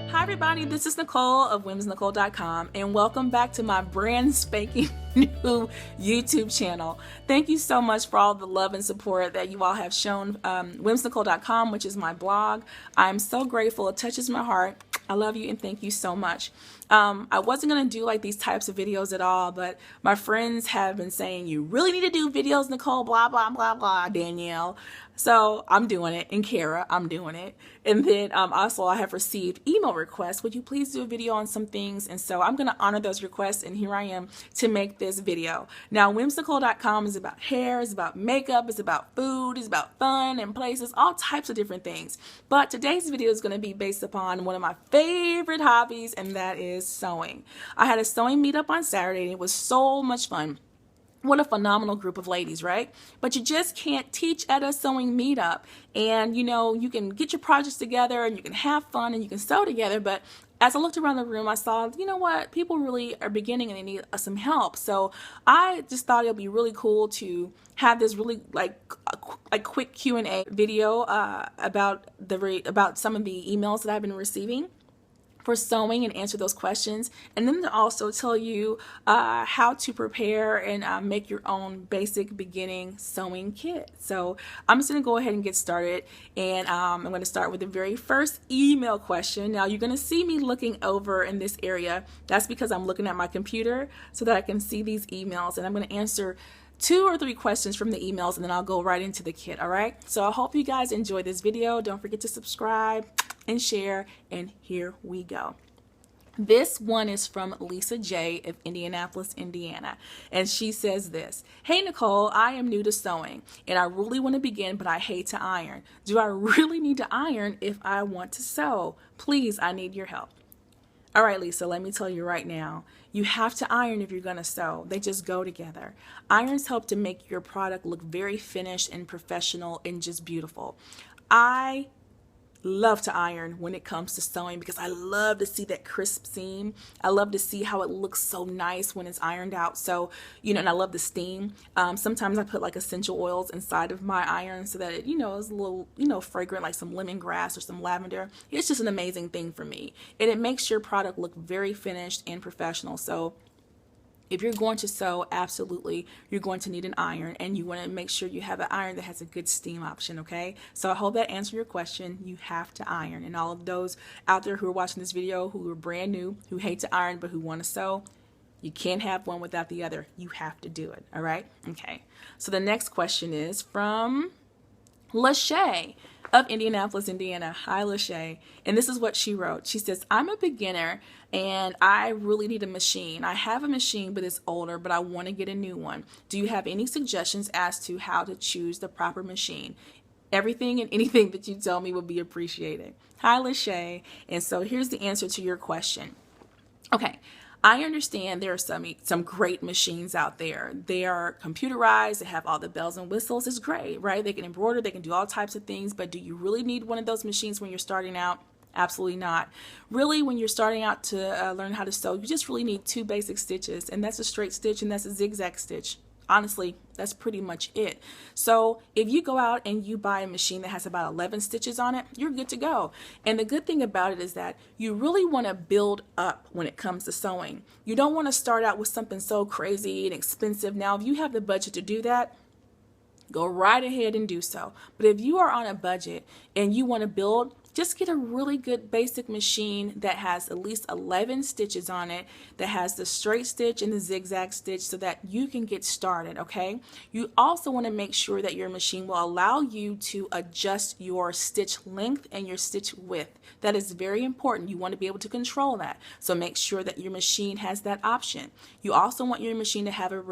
Hi everybody, this is Nicole of WomensNicole.com and welcome back to my brand spanking new YouTube channel. Thank you so much for all the love and support that you all have shown WomensNicole.com, which is my blog. I'm so grateful. It touches my heart. I love you and thank you so much. I wasn't going to do like these types of videos at all, but my friends have been saying, you really need to do videos, Nicole, blah, blah, blah, blah, Danielle. So I'm doing it. And Kara, I'm doing it. And then also I have received email requests. Would you please do a video on some things? And so I'm going to honor those requests. And here I am to make this video. Now, WomensNicole.com is about hair, it's about makeup, it's about food, it's about fun and places, all types of different things. But today's video is going to be based upon one of my favorite hobbies, and that is sewing. I had a sewing meetup on Saturday and it was so much fun. What a phenomenal group of ladies, right? But you just can't teach at a sewing meetup. And you know, you can get your projects together and you can have fun and you can sew together. But as I looked around the room, I saw, you know what, people really are beginning and they need some help. So I just thought it would be really cool to have this really like quick Q&A video about some of the emails that I've been receiving for sewing and answer those questions, and then to also tell you how to prepare and make your own basic beginning sewing kit. So I'm just going to go ahead and get started, and I'm going to start with the very first email question. Now you're going to see me looking over in this area. That's because I'm looking at my computer so that I can see these emails, and I'm going to answer 2 or 3 questions from the emails, and then I'll go right into the kit. All right, so I hope you guys enjoy this video. Don't forget to subscribe and share, and here we go. This one is from Lisa J of Indianapolis, Indiana, and she says this: Hey Nicole, I am new to sewing and I really want to begin, but I hate to iron. Do I really need to iron if I want to sew? Please, I need your help. All right, Lisa, let me tell you right now, you have to iron if you're going to sew. They just go together. Irons help to make your product look very finished and professional and just beautiful. I love to iron when it comes to sewing because I love to see that crisp seam. I love to see how it looks so nice when it's ironed out. So, you know, and I love the steam. Sometimes I put like essential oils inside of my iron so that it, you know, is a little, you know, fragrant, like some lemongrass or some lavender. It's just an amazing thing for me. And it makes your product look very finished and professional. So if you're going to sew, absolutely, you're going to need an iron, and you want to make sure you have an iron that has a good steam option, okay? So I hope that answered your question. You have to iron. And all of those out there who are watching this video who are brand new, who hate to iron but who want to sew, you can't have one without the other. You have to do it, all right? Okay. So the next question is from Lachey of Indianapolis, Indiana. Hi, Lachey. And this is what she wrote. She says, I'm a beginner and I really need a machine. I have a machine, but it's older, but I want to get a new one. Do you have any suggestions as to how to choose the proper machine? Everything and anything that you tell me will be appreciated. Hi, Lachey. And so here's the answer to your question. Okay. I understand there are some great machines out there. They are computerized. They have all the bells and whistles. It's great, right? They can embroider. They can do all types of things. But do you really need one of those machines when you're starting out? Absolutely not. Really, when you're starting out to learn how to sew, you just really need 2 basic stitches, and that's a straight stitch and that's a zigzag stitch. Honestly, that's pretty much it. So if you go out and you buy a machine that has about 11 stitches on it, you're good to go. And the good thing about it is that you really want to build up when it comes to sewing. You don't want to start out with something so crazy and expensive. Now, if you have the budget to do that, go right ahead and do so. But if you are on a budget and you want to build, just get a really good basic machine that has at least 11 stitches on it, that has the straight stitch and the zigzag stitch so that you can get started, okay? You also want to make sure that your machine will allow you to adjust your stitch length and your stitch width. That is very important. You want to be able to control that. So make sure that your machine has that option. You also want your machine to have a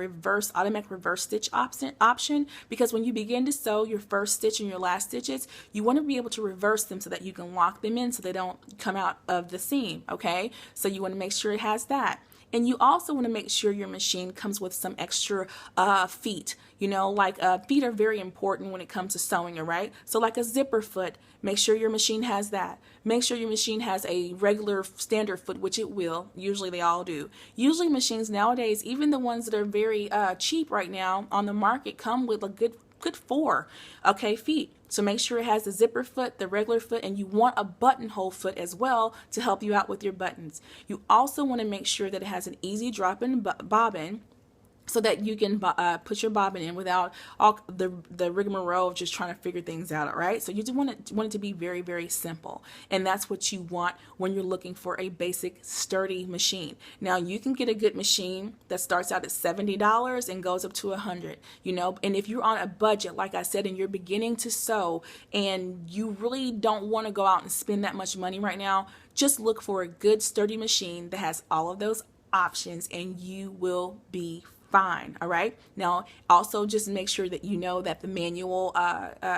automatic reverse stitch option, because when you begin to sew your first stitch and your last stitches, you want to be able to reverse them so that you can lock them in so they don't come out of the seam, okay? So you want to make sure it has that. And you also want to make sure your machine comes with some extra feet. You know, like feet are very important when it comes to sewing, all right? So like a zipper foot, make sure your machine has that. Make sure your machine has a regular standard foot, which it will. Usually they all do. Usually machines nowadays, even the ones that are very cheap right now on the market, come with a good good 4, okay, feet. So make sure it has the zipper foot, the regular foot, and you want a buttonhole foot as well to help you out with your buttons. You also want to make sure that it has an easy drop-in bobbin, so that you can put your bobbin in without all the rigmarole of just trying to figure things out, all right? So you just want it to be very, very simple. And that's what you want when you're looking for a basic, sturdy machine. Now, you can get a good machine that starts out at $70 and goes up to $100, you know? And if you're on a budget, like I said, and you're beginning to sew and you really don't want to go out and spend that much money right now, just look for a good, sturdy machine that has all of those options and you will be fine. All right. Now, also just make sure that you know that the manual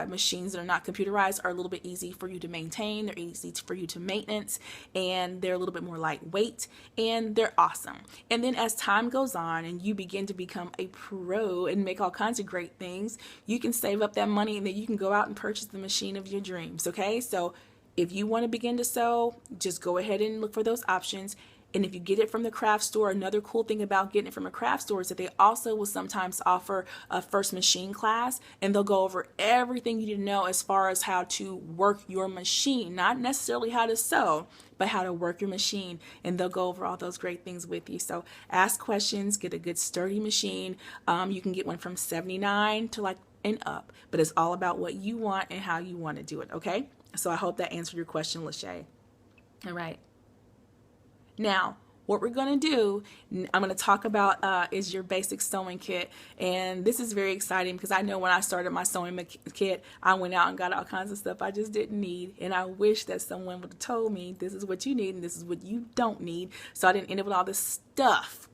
machines that are not computerized are a little bit easy for you to maintain. They're easy for you to maintenance, and they're a little bit more lightweight, and they're awesome. And then as time goes on and you begin to become a pro and make all kinds of great things, you can save up that money and then you can go out and purchase the machine of your dreams. Okay. So if you want to begin to sew, just go ahead and look for those options. And if you get it from the craft store, another cool thing about getting it from a craft store is that they also will sometimes offer a first machine class, and they'll go over everything you need to know as far as how to work your machine, not necessarily how to sew, but how to work your machine, and they'll go over all those great things with you. So ask questions, get a good sturdy machine. You can get one from $79 to and up, but it's all about what you want and how you want to do it. Okay. So I hope that answered your question, Lachey. All right. Now, what we're going to do, I'm going to talk about is your basic sewing kit. And this is very exciting because I know when I started my sewing kit, I went out and got all kinds of stuff I just didn't need. And I wish that someone would have told me this is what you need and this is what you don't need, so I didn't end up with all this stuff.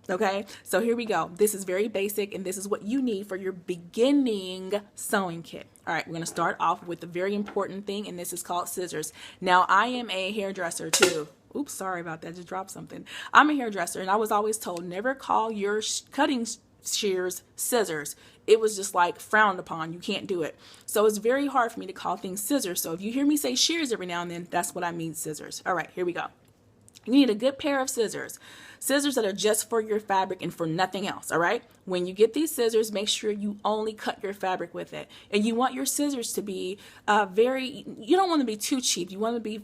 Okay, so here we go. This is very basic, and this is what you need for your beginning sewing kit. All right, we're going to start off with the very important thing, and this is called scissors. Now, I am a hairdresser too. Oops, sorry about that. Just dropped something. I'm a hairdresser, and I was always told never call your cutting shears scissors. It was just like frowned upon. You can't do it. So it's very hard for me to call things scissors. So if you hear me say shears every now and then, that's what I mean, scissors. All right, here we go. You need a good pair of scissors. Scissors that are just for your fabric and for nothing else, all right? When you get these scissors, make sure you only cut your fabric with it. And you want your scissors to be you don't want to be too cheap. You want to be,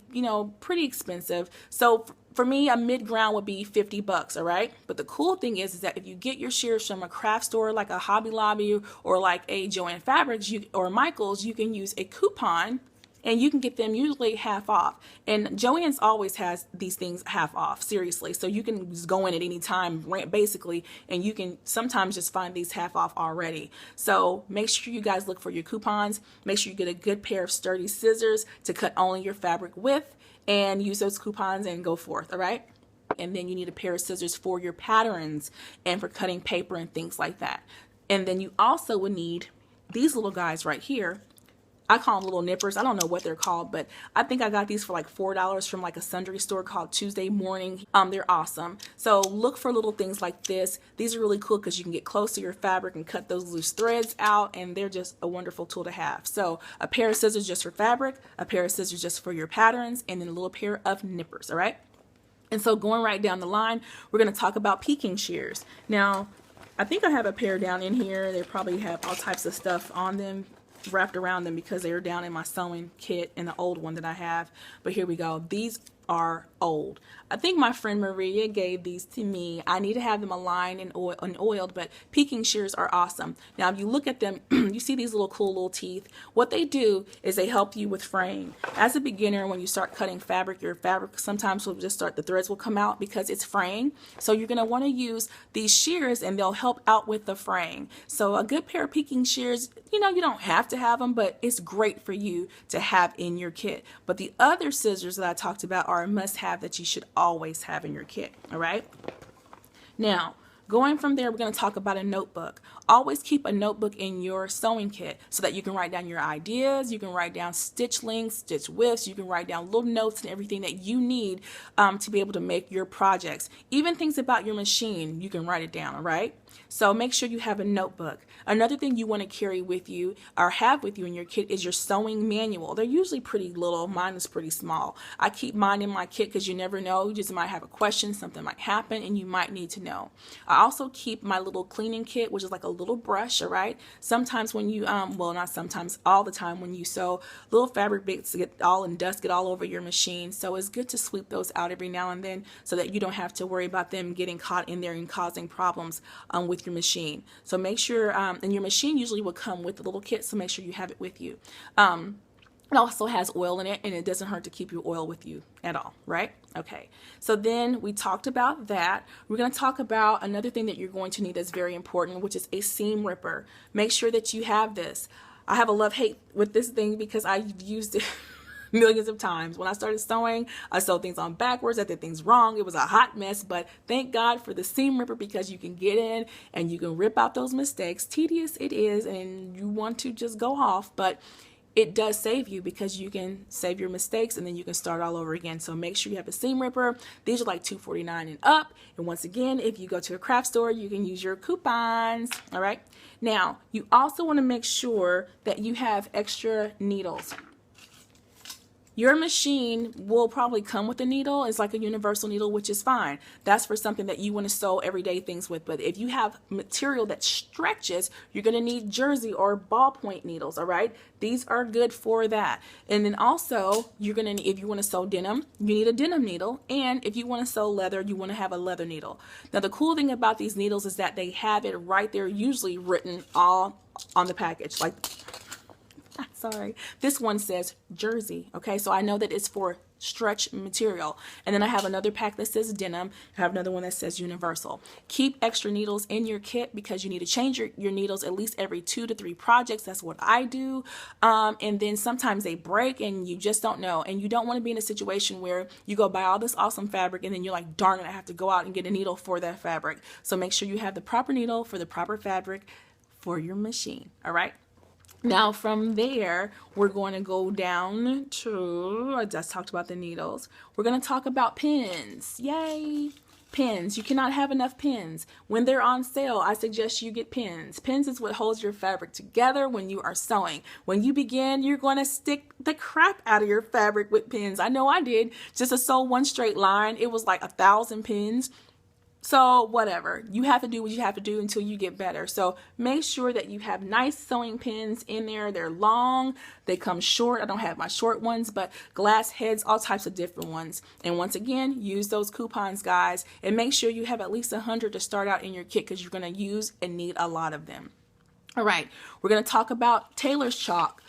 pretty expensive. So for me, a mid-ground would be $50, all right? But the cool thing is that if you get your shears from a craft store like a Hobby Lobby or like a Joann Fabrics or Michaels, you can use a coupon and you can get them usually half off. And Joann's always has these things half off, seriously. So you can just go in at any time, basically, and you can sometimes just find these half off already. So make sure you guys look for your coupons. Make sure you get a good pair of sturdy scissors to cut only your fabric with, and use those coupons and go forth, all right? And then you need a pair of scissors for your patterns and for cutting paper and things like that. And then you also would need these little guys right here. I call them little nippers. I don't know what they're called, but I think I got these for like $4 from like a sundry store called Tuesday Morning. They're awesome. So look for little things like this. These are really cool because you can get close to your fabric and cut those loose threads out, and they're just a wonderful tool to have. So a pair of scissors just for fabric, a pair of scissors just for your patterns, and then a little pair of nippers, all right? And so going right down the line, we're going to talk about peaking shears. Now, I think I have a pair down in here. They probably have all types of stuff on them, wrapped around them, because they are down in my sewing kit in the old one that I have. But here we go. These are old. I think my friend Maria gave these to me. I need to have them aligned and oiled, but peaking shears are awesome. Now, if you look at them, you see these little cool little teeth. What they do is they help you with fraying. As a beginner, when you start cutting fabric, your fabric sometimes will just the threads will come out because it's fraying. So you're going to want to use these shears, and they'll help out with the fraying. So a good pair of peaking shears, you don't have to have them, but it's great for you to have in your kit. But the other scissors that I talked about are a must-have that you should always have in your kit, all right? Now, going from there, we're going to talk about a notebook. Always keep a notebook in your sewing kit so that you can write down your ideas, you can write down stitch lengths, stitch widths, you can write down little notes and everything that you need to be able to make your projects. Even things about your machine, you can write it down, all right? So make sure you have a notebook. Another thing you want to carry with you or have with you in your kit is your sewing manual. They're usually pretty little. Mine is pretty small. I keep mine in my kit because you never know. You just might have a question, something might happen, and you might need to know. I also keep my little cleaning kit, which is like a little brush, all right? Sometimes when you, well, not sometimes, all the time when you sew, little fabric bits get all in dust, get all over your machine. So it's good to sweep those out every now and then so that you don't have to worry about them getting caught in there and causing problems with your machine. So make sure, and your machine usually will come with the little kit, so make sure you have it with you. It also has oil in it, and it doesn't hurt to keep your oil with you at all, right? Okay, so then we talked about that. We're going to talk about another thing that you're going to need that's very important, which is a seam ripper. Make sure that you have this. I have a love-hate with this thing because I've used it millions of times. When I started sewing, I sewed things on backwards. I did things wrong. It was a hot mess, but thank God for the seam ripper because you can get in and you can rip out those mistakes. Tedious it is, and you want to just go off, but it does save you because you can save your mistakes and then you can start all over again. So make sure you have a seam ripper. These are like $2.49 and up. And once again, if you go to a craft store, you can use your coupons. All right. Now, you also want to make sure that you have extra needles. Your machine will probably come with a needle. It's like a universal needle, which is fine. That's for something that you want to sew everyday things with. But if you have material that stretches, you're going to need jersey or ballpoint needles, all right? These are good for that. And then also, you're going to, if you want to sew denim, you need a denim needle. And if you want to sew leather, you want to have a leather needle. Now, the cool thing about these needles is that they have it right there, usually written all on the package. Like, sorry, this one says jersey. Okay, so I know that it's for stretch material. And then I have another pack that says denim. I have another one that says universal. Keep extra needles in your kit because you need to change your needles at least every 2 to 3 projects. That's what I do. And then sometimes they break and you just don't know. And you don't want to be in a situation where you go buy all this awesome fabric and then you're like, darn it, I have to go out and get a needle for that fabric. So make sure you have the proper needle for the proper fabric for your machine. All right. Now from there, we're going to go down to, I just talked about the needles. We're going to talk about pins. Yay! Pins. You cannot have enough pins. When they're on sale, I suggest you get pins. Pins is what holds your fabric together when you are sewing. When you begin, you're going to stick the crap out of your fabric with pins. I know I did. Just to sew one straight line, it was like 1,000 pins. So whatever, you have to do what you have to do until you get better. So make sure that you have nice sewing pins in there. They're long, they come short. I don't have my short ones, but glass heads, all types of different ones. And once again, use those coupons, guys, and make sure you have at least 100 to start out in your kit because you're going to use and need a lot of them. All right, we're going to talk about tailor's chalk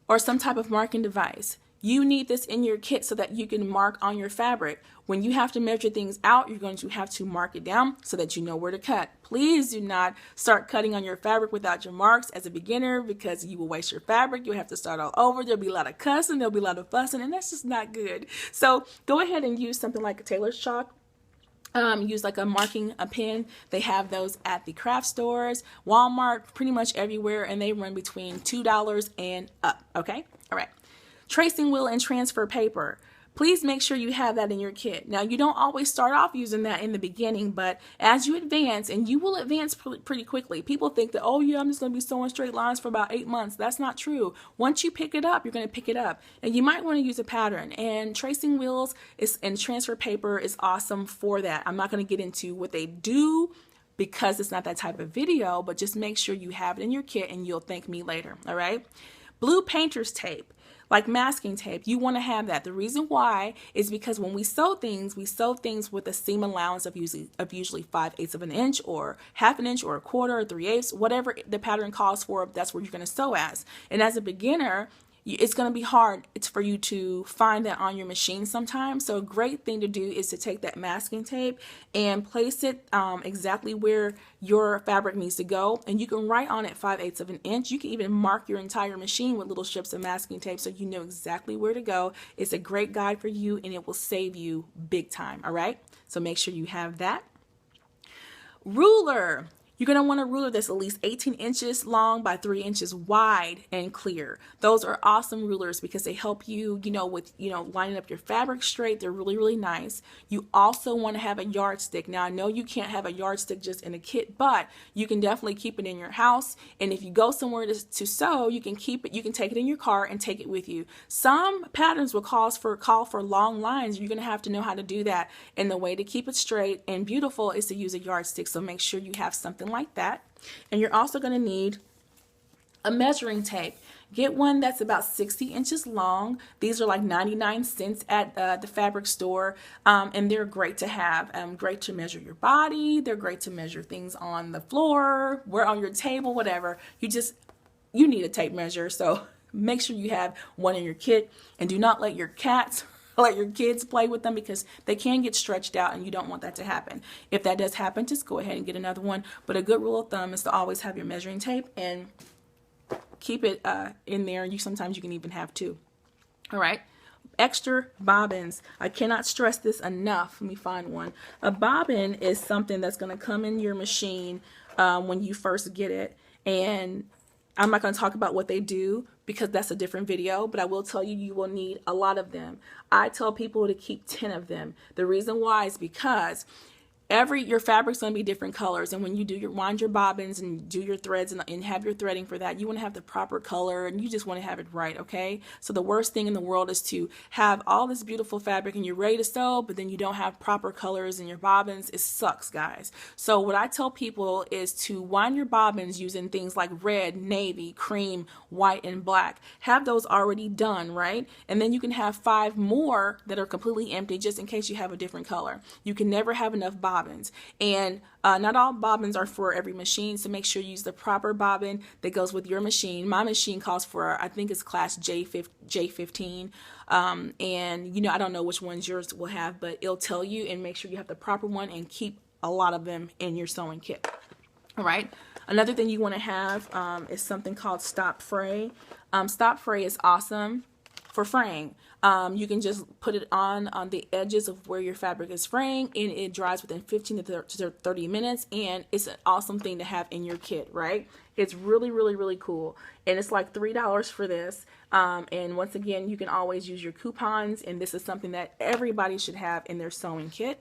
or some type of marking device. You need this in your kit so that you can mark on your fabric. When you have to measure things out, you're going to have to mark it down so that you know where to cut. Please do not start cutting on your fabric without your marks as a beginner because you will waste your fabric. You'll have to start all over. There'll be a lot of cussing. There'll be a lot of fussing, and that's just not good. So go ahead and use something like a tailor's chalk. Use like a pen. They have those at the craft stores, Walmart, pretty much everywhere, and they run between $2 and up. Okay? All right. Tracing wheel and transfer paper. Please make sure you have that in your kit. Now, you don't always start off using that in the beginning, but as you advance, and you will advance pretty quickly, people think that, oh yeah, I'm just going to be sewing straight lines for about 8 months. That's not true. Once you pick it up, you're going to pick it up. And you might want to use a pattern. And tracing wheels and transfer paper is awesome for that. I'm not going to get into what they do because it's not that type of video, but just make sure you have it in your kit and you'll thank me later. All right? Blue painter's tape. Like masking tape, you want to have that. The reason why is because when we sew things with a seam allowance of usually 5/8 of an inch or 1/2 an inch or 1/4 or 3/8, whatever the pattern calls for, that's where you're going to sew as. And as a beginner, it's going to be hard for you to find that on your machine sometimes. So a great thing to do is to take that masking tape and place it exactly where your fabric needs to go. And you can write on it 5/8 of an inch. You can even mark your entire machine with little strips of masking tape so you know exactly where to go. It's a great guide for you and it will save you big time. All right. So make sure you have that. Ruler. You're going to want a ruler that's at least 18 inches long by 3 inches wide and clear. Those are awesome rulers because they help you, with, lining up your fabric straight. They're really, really nice. You also want to have a yardstick. Now, I know you can't have a yardstick just in a kit, but you can definitely keep it in your house. And if you go somewhere to sew, you can keep it. You can take it in your car and take it with you. Some patterns will call for long lines. You're going to have to know how to do that. And the way to keep it straight and beautiful is to use a yardstick. So make sure you have something like that. And you're also going to need a measuring tape. Get one that's about 60 inches long. These are like 99 cents at the fabric store, and they're great to have. Great to measure your body. They're great to measure things on the floor, where on your table, whatever. You need a tape measure, so make sure you have one in your kit, and do not let your cats let your kids play with them, because they can get stretched out and you don't want that to happen. If that does happen, just go ahead and get another one. But a good rule of thumb is to always have your measuring tape and keep it in there. Sometimes you can even have two. All right. Extra bobbins. I cannot stress this enough. Let me find one. A bobbin is something that's going to come in your machine when you first get it. And I'm not going to talk about what they do because that's a different video, but I will tell you, you will need a lot of them. I tell people to keep 10 of them. The reason why is because your fabric's going to be different colors, and when you wind your bobbins and do your threads and have your threading for that, you want to have the proper color, and you just want to have it right, okay? So the worst thing in the world is to have all this beautiful fabric and you're ready to sew, but then you don't have proper colors in your bobbins. It sucks, guys. So what I tell people is to wind your bobbins using things like red, navy, cream, white, and black. Have those already done, right? And then you can have 5 more that are completely empty, just in case you have a different color. You can never have enough bobbins. And not all bobbins are for every machine, so make sure you use the proper bobbin that goes with your machine. My machine calls for, I think it's class J15, and I don't know which ones yours will have, but it'll tell you, and make sure you have the proper one and keep a lot of them in your sewing kit. All right. Another thing you want to have is something called Stop Fray. Stop Fray is awesome for fraying. You can just put it on the edges of where your fabric is fraying, and it dries within 15 to 30 minutes, and it's an awesome thing to have in your kit, right? It's really, really, really cool, and it's like $3 for this, and once again, you can always use your coupons, and this is something that everybody should have in their sewing kit.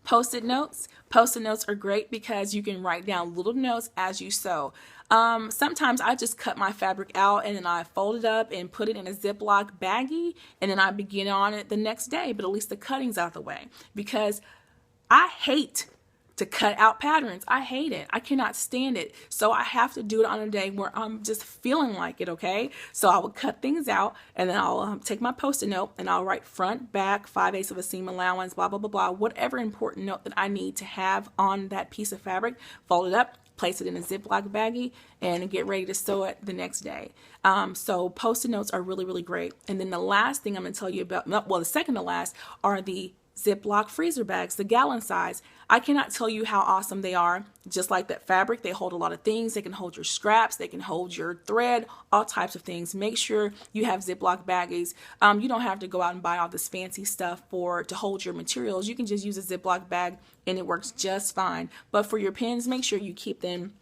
Post-it notes. Post-it notes are great because you can write down little notes as you sew. Sometimes I just cut my fabric out and then I fold it up and put it in a Ziploc baggie, and then I begin on it the next day, but at least the cutting's out of the way, because I hate to cut out patterns. I hate it. I cannot stand it. So I have to do it on a day where I'm just feeling like it, okay? So I will cut things out, and then I'll take my Post-it note and I'll write front, back, 5/8 of a seam allowance, blah, blah, blah, blah, whatever important note that I need to have on that piece of fabric, fold it up, place it in a Ziploc baggie, and get ready to sew it the next day. So Post-it notes are really, really great. And then the last thing I'm going to tell you about, well, the second to last, are the Ziploc freezer bags, the gallon size. I cannot tell you how awesome they are. Just like that fabric, they hold a lot of things. They can hold your scraps, they can hold your thread, all types of things. Make sure you have Ziploc baggies. You don't have to go out and buy all this fancy stuff to hold your materials. You can just use a Ziploc bag and it works just fine. But for your pins, make sure you keep them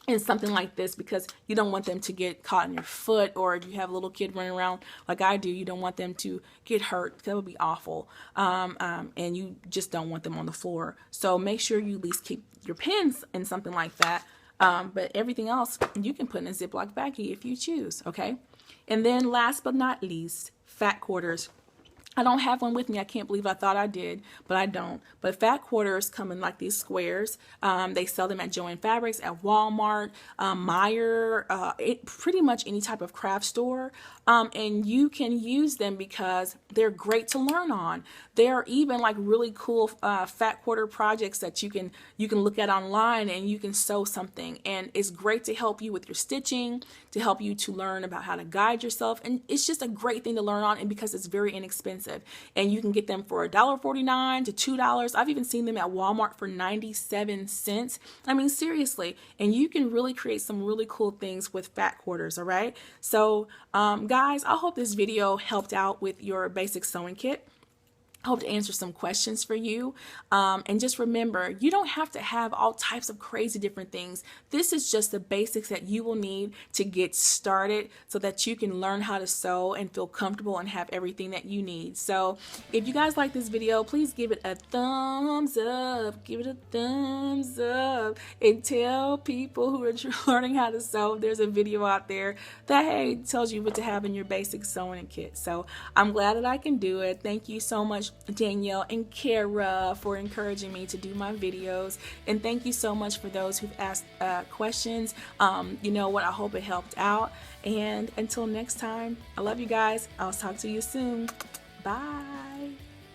in something like this, because you don't want them to get caught in your foot, or if you have a little kid running around like I do, you don't want them to get hurt. That would be awful. And you just don't want them on the floor. So make sure you at least keep your pins in something like that. But everything else you can put in a Ziploc baggie if you choose, okay? And then last but not least, fat quarters. I don't have one with me. I can't believe I thought I did, but I don't. But fat quarters come in like these squares. They sell them at Joann Fabrics, at Walmart, Meijer, pretty much any type of craft store. And you can use them because they're great to learn on. There are even like really cool fat quarter projects that you can look at online, and you can sew something. And it's great to help you with your stitching, to help you to learn about how to guide yourself. And it's just a great thing to learn on, and because it's very inexpensive. And you can get them for $1.49 to $2. I've even seen them at Walmart for 97 cents. I mean, seriously. And you can really create some really cool things with fat quarters, all right? So, guys, I hope this video helped out with your basic sewing kit. I hope to answer some questions for you. And just remember, you don't have to have all types of crazy different things. This is just the basics that you will need to get started so that you can learn how to sew and feel comfortable and have everything that you need. So if you guys like this video, please give it a thumbs up. Give it a thumbs up. And tell people who are learning how to sew, there's a video out there that, hey, tells you what to have in your basic sewing kit. So I'm glad that I can do it. Thank you so much, much, Danielle and Kara, for encouraging me to do my videos. And thank you so much for those who've asked questions. You know what? I hope it helped out. And until next time, I love you guys. I'll talk to you soon. Bye.